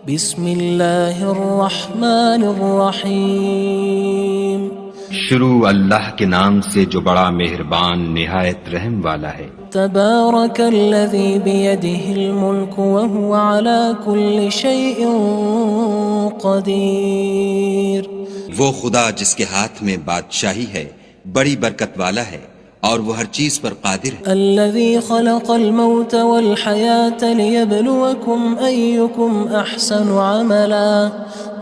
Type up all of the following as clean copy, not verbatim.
بسم اللہ الرحمن الرحیم شروع اللہ کے نام سے جو بڑا مہربان نہایت رحم والا ہے۔ تبارک الذی بیدہ الملک وہو علی کل شیء قدیر۔ وہ خدا جس کے ہاتھ میں بادشاہی ہے بڑی برکت والا ہے اور وہ ہر چیز پر قادر ہے۔ الذی خلق الموت والحیاة لیبلوکم ایکم احسن عملا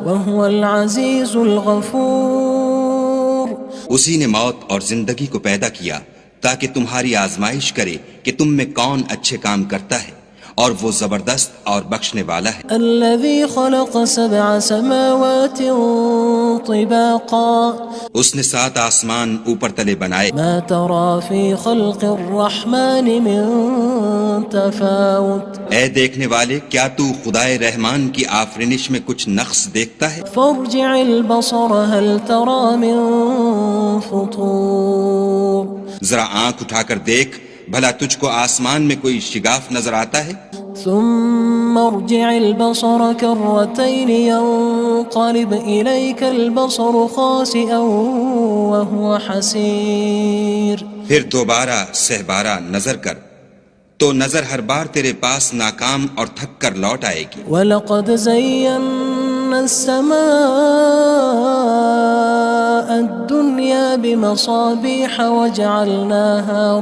وہو العزیز الغفور۔ اسی نے موت اور زندگی کو پیدا کیا تاکہ تمہاری آزمائش کرے کہ تم میں کون اچھے کام کرتا ہے، اور وہ زبردست اور بخشنے والا ہے۔ الذي خلق 7 سماوات طباقا اس نے 7 آسمان اوپر تلے بنائے، ما ترى في خلق الرحمن من تفاوت اے دیکھنے والے کیا تو خدائے رحمان کی آفرینش میں کچھ نقص دیکھتا ہے؟ فارجع البصر هل ترى من فطور۔ ذرا آنکھ اٹھا کر دیکھ بھلا تجھ کو آسمان میں کوئی شگاف نظر آتا ہے؟ ثم ارجع البصر كرتين ينقلب إليك البصر خاسئا وهو حسير۔ پھر دوبارہ سہبارہ نظر کر تو نظر ہر بار تیرے پاس ناکام اور تھک کر لوٹ آئے گی۔ وَلَقَدْ زَيَّنَّا السَّمَاءَ الدُّنْيَا بِمَصَابِيحَ وَجَعَلْنَاهَا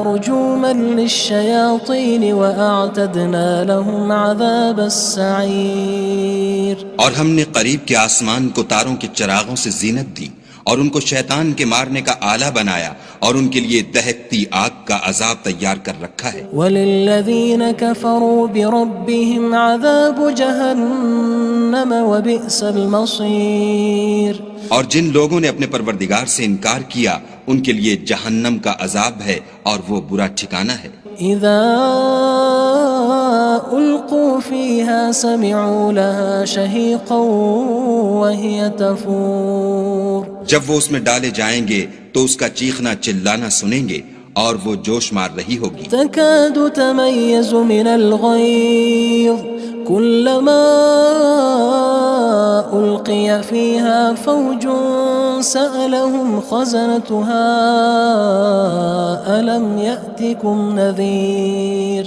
رُجُومًا لِلشَّيَاطِينِ وَأَعْتَدْنَا لَهُمْ عَذَابَ السَّعِيرِ۔ اور ہم نے قریب کے آسمان کو تاروں کے چراغوں سے زینت دی اور ان کو شیطان کے مارنے کا آلہ بنایا اور ان کے لیے دہکتی آگ کا عذاب تیار کر رکھا ہے۔ وَلِلَّذِينَ كَفَرُوا بِرَبِّهِمْ عَذَابُ جَهَنَّمَ وَبِئْسَ الْمَصِيرُ۔ اور جن لوگوں نے اپنے پروردگار سے انکار کیا ان کے لیے جہنم کا عذاب ہے اور وہ برا ٹھکانہ ہے۔ اذا القوا فيها سمعوا لها شهيقا وهي تفور۔ جب وہ اس میں ڈالے جائیں گے تو اس کا چیخنا چلانا سنیں گے اور وہ جوش مار رہی ہوگی۔ تكاد تميز من الغيظ كلما ألقي فيها فوج سألهم خزنتها ألم يأتكم نذير۔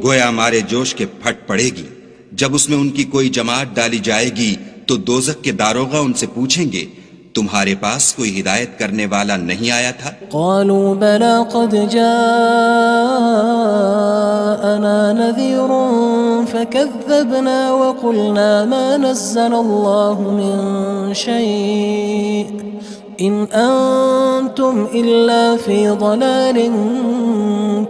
گویا مارے جوش کے پھٹ پڑے گی جب اس میں ان کی کوئی جماعت ڈالی جائے گی تو دوزخ کے داروغہ ان سے پوچھیں گے تمہارے پاس کوئی ہدایت کرنے والا نہیں آیا تھا؟ قالوا بلى قد جاءنا نذير فكذبنا وقلنا ما نزل الله من شيء إن أنتم إلا في ضلال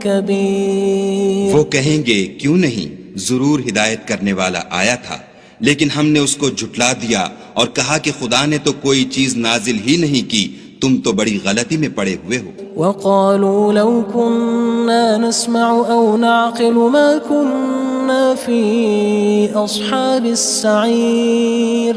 كبير۔ وہ کہیں گے کیوں نہیں، ضرور ہدایت کرنے والا آیا تھا، لیکن ہم نے اس کو جھٹلا دیا اور کہا کہ خدا نے تو کوئی چیز نازل ہی نہیں کی، تم تو بڑی غلطی میں پڑے ہوئے ہو۔ وقالوا لو كنا نسمع أو نعقل ما كنا في أصحاب السعير۔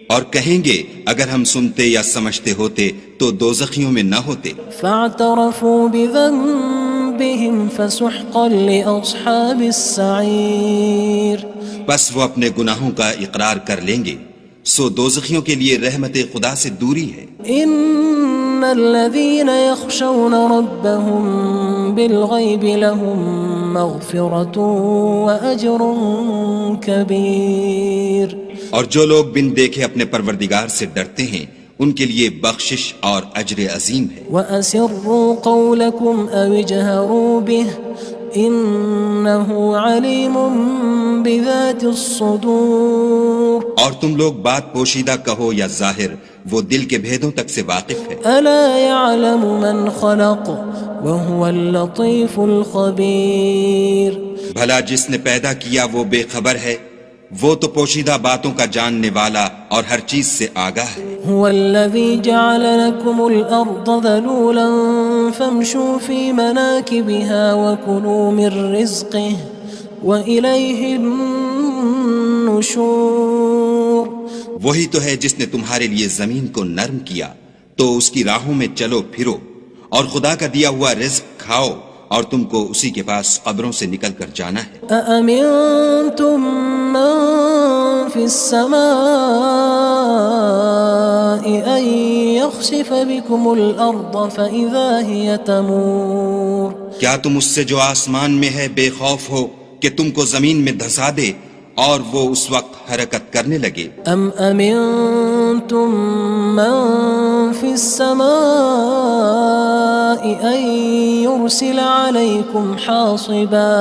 اور کہیں گے اگر ہم سنتے یا سمجھتے ہوتے تو دوزخیوں میں نہ ہوتے۔ فاعترفوا بذنبهم فسحقا لأصحاب السعير۔ بس وہ اپنے گناہوں کا اقرار کر لیں گے، سو دوزخیوں کے لیے رحمت خدا سے دوری ہے۔ ان الذين يخشون ربهم بالغيب لهم مغفرة وأجر كبير۔ اور جو لوگ بن دیکھے اپنے پروردگار سے ڈرتے ہیں ان کے لیے بخشش اور اجر عظیم ہے۔ وَأَسِرُّوا قَوْلَكُمْ أَوِ اجْهَرُوا بِهِ إِنَّهُ عَلِيمٌ بِذَاتِ الصُّدُورِ۔ اور تم لوگ بات پوشیدہ کہو یا ظاہر، وہ دل کے بھیدوں تک سے واقف ہے۔ أَلَا يَعْلَمُ مَنْ خَلَقَ وَهُوَ اللَّطِيفُ الْخَبِيرُ۔ بھلا جس نے پیدا کیا وہ بے خبر ہے، وہ تو پوشیدہ باتوں کا جاننے والا اور ہر چیز سے آگاہ ہے۔ هو الذي جعل لكم الأرض ذلولا فامشوا في مناكبها وكلوا من رزقه وإليه النشور۔ وہی تو ہے جس نے تمہارے لیے زمین کو نرم کیا تو اس کی راہوں میں چلو پھرو اور خدا کا دیا ہوا رزق کھاؤ اور تم کو اسی کے پاس قبروں سے نکل کر جانا ہے۔ أأمنتم من في السماء أن يخسف بكم الأرض فإذا هي تمور کیا تم اس سے جو آسمان میں ہے بے خوف ہو کہ تم کو زمین میں دھسا دے اور وہ اس وقت حرکت کرنے لگے؟ أم أمنتم من في السماء أن يرسل عليكم حاصبا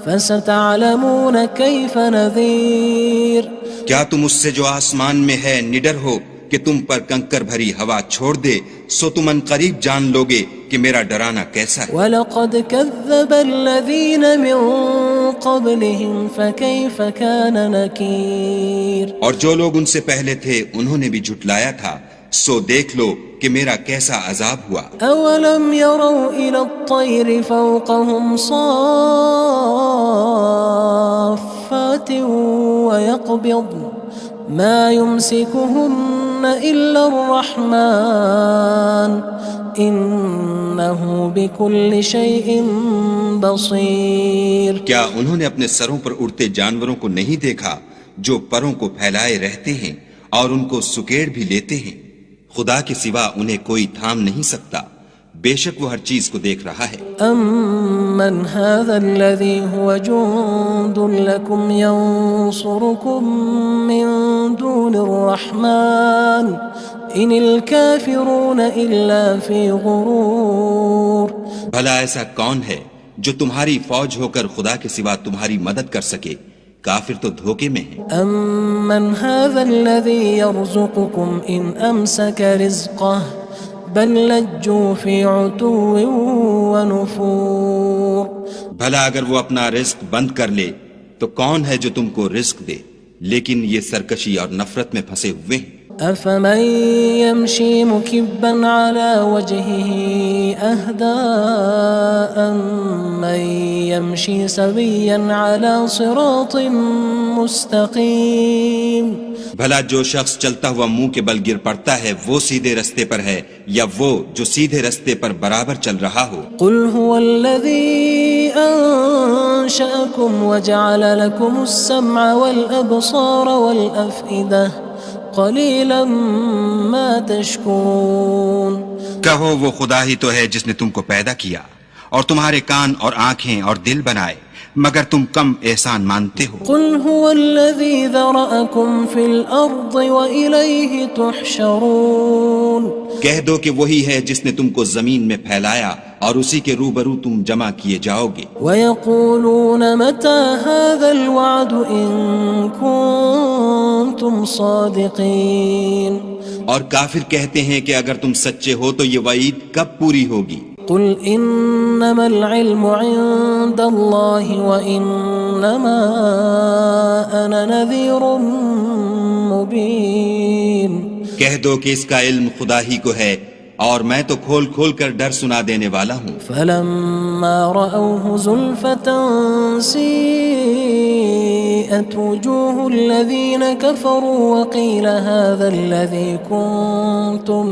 فستعلمون كيف نذير کیا تم اس سے جو آسمان میں ہے نڈر ہو کہ تم پر کنکر بھری ہوا چھوڑ دے، سو تم ان قریب جان لوگے کہ میرا ڈرانا کیسا ہے۔ وَلَقَدْ كَذَّبَ الَّذِينَ مِن قَبْلِهِمْ فَكَيْفَ كَانَ نَكِيرٌ اور جو لوگ ان سے پہلے تھے انہوں نے بھی جھٹلایا تھا، سو دیکھ لو کہ میرا کیسا عذاب ہوا۔ أَوَلَمْ يَرَوْا إِلَى الطَّيْرِ فَوْقَهُمْ صَافَّاتٍ وَيَقْبِضْنَ مَا يُمْسِكُهُنَّ إِلَّا الرَّحْمَنُ إِنَّهُ بِكُلِّ شَيْءٍ بَصِيرٌ کیا انہوں نے اپنے سروں پر اڑتے جانوروں کو نہیں دیکھا جو پروں کو پھیلائے رہتے ہیں اور ان کو سکیڑ بھی لیتے ہیں؟ خدا کے سوا انہیں کوئی تھام نہیں سکتا، بے شک وہ ہر چیز کو دیکھ رہا ہے۔ أَمَّنْ هَذَا الَّذِي هُوَ جُندٌ لَكُمْ يَنصُرُكُم مِّن دُونِ الرَّحْمَنِ إِنِ الْكَافِرُونَ إِلَّا فِي غُرُورٍ بھلا ایسا کون ہے جو تمہاری فوج ہو کر خدا کے سوا تمہاری مدد کر سکے؟ کافر تو دھوکے میں ہیں۔ أَمَّنْ هَذَا الَّذِي يَرْزُقُكُمْ إِنْ أَمْسَكَ رِزْقَهُ بَلْ لَجُّوا فِي عُتُوٍّ وَنُفُورٍ بھلا اگر وہ اپنا رزق بند کر لے تو کون ہے جو تم کو رزق دے؟ لیکن یہ سرکشی اور نفرت میں پھنسے ہوئے ہیں۔ أَفَمَن يَمْشِي مُكِبًّا عَلَى وَجْهِهِ أَهْدَىٰ أَمَّن يَمْشِي سَوِيًّا عَلَى صِرَاطٍ مُّسْتَقِيمٍ بھلا جو شخص چلتا ہوا منہ کے بل گر پڑتا ہے وہ سیدھے رستے پر ہے یا وہ جو سیدھے رستے پر برابر چل رہا ہو؟ قُلْ هُوَ الَّذِي أَنشَأَكُمْ وَجَعَلَ لَكُمُ السَّمْعَ وَالْأَبْصَارَ وَالْأَفْئِدَةَ قَلِيلًا مَا تَشْكُرُونَ کہو وہ خدا ہی تو ہے جس نے تم کو پیدا کیا اور تمہارے کان اور آنکھیں اور دل بنائے، مگر تم کم احسان مانتے ہو۔ قُلْ هُوَ الَّذِي ذَرَأَكُمْ فِي الْأَرْضِ وَإِلَيْهِ تُحْشَرُونَ کہہ دو کہ وہی ہے جس نے تم کو زمین میں پھیلایا اور اسی کے روبرو تم جمع کیے جاؤ گے۔ وَيَقُولُونَ مَتَى هَذَا الْوَعْدُ إِن كُنتُمْ صَادِقِينَ اور کافر کہتے ہیں کہ اگر تم سچے ہو تو یہ وعید کب پوری ہوگی؟ قُلْ إِنَّمَا الْعِلْمُ عِندَ اللَّهِ وَإِنَّمَا أَنَا نَذِيرٌ مُّبِينٌ کہہ دو کہ اس کا علم خدا ہی کو ہے اور میں تو کھول کھول کر ڈر سنا دینے والا ہوں۔ فَلَمَّا رَأَوْهُ زُلْفَةً سِيئَتْ وُجُوهُ الَّذِينَ كَفَرُوا وَقِيلَ هَذَا الَّذِي كُنتُم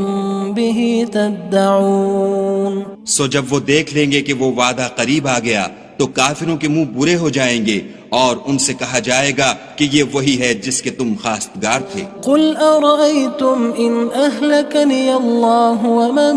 بِهِ تَدَّعُونَ سو جب وہ دیکھ لیں گے کہ وہ وعدہ قریب آ گیا تو کافروں کے منہ برے ہو جائیں گے اور ان سے کہا جائے گا کہ یہ وہی ہے جس کے تم خواستگار تھے۔ قُلْ أَرَأَيْتُمْ إِنْ أَهْلَكَنِيَ اللَّهُ وَمَن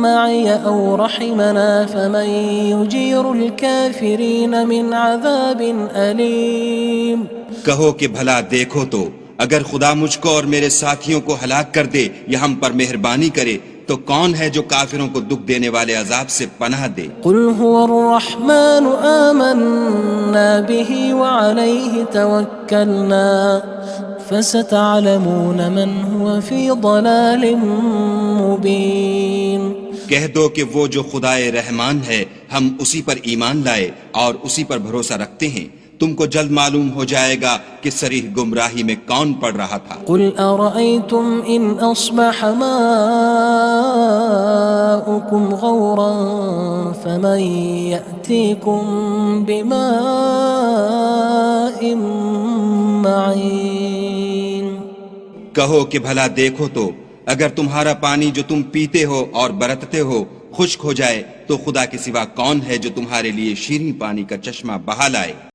مَّعِيَ أَوْ رَحِمَنَا فَمَن يُجِيرُ الْكَافِرِينَ مِنْ عَذَابٍ أَلِيمٍ کہو کہ بھلا دیکھو تو اگر خدا مجھ کو اور میرے ساتھیوں کو ہلاک کر دے یا ہم پر مہربانی کرے تو کون ہے جو کافروں کو دکھ دینے والے عذاب سے پناہ دے؟ قُلْ هُوَ الرَّحْمَنُ آمَنَّا بِهِ وَعَلَيْهِ تَوَكَّلْنَا فَسَتَعْلَمُونَ مَنْ هُوَ فِي ضَلَالٍ مُّبِينٍ کہہ دو کہ وہ جو خدائے رحمان ہے ہم اسی پر ایمان لائے اور اسی پر بھروسہ رکھتے ہیں، تم کو جلد معلوم ہو جائے گا کہ صریح گمراہی میں کون پڑ رہا تھا۔ قُلْ أَرَأَيْتُمْ إِنْ أَصْبَحَ مَاؤُكُمْ غَوْرًا فَمَن يَأْتِيكُم بِمَاءٍ مَّعِينٍ کہو کہ بھلا دیکھو تو اگر تمہارا پانی جو تم پیتے ہو اور برتتے ہو خشک ہو جائے تو خدا کے سوا کون ہے جو تمہارے لیے شیریں پانی کا چشمہ بہا لائے؟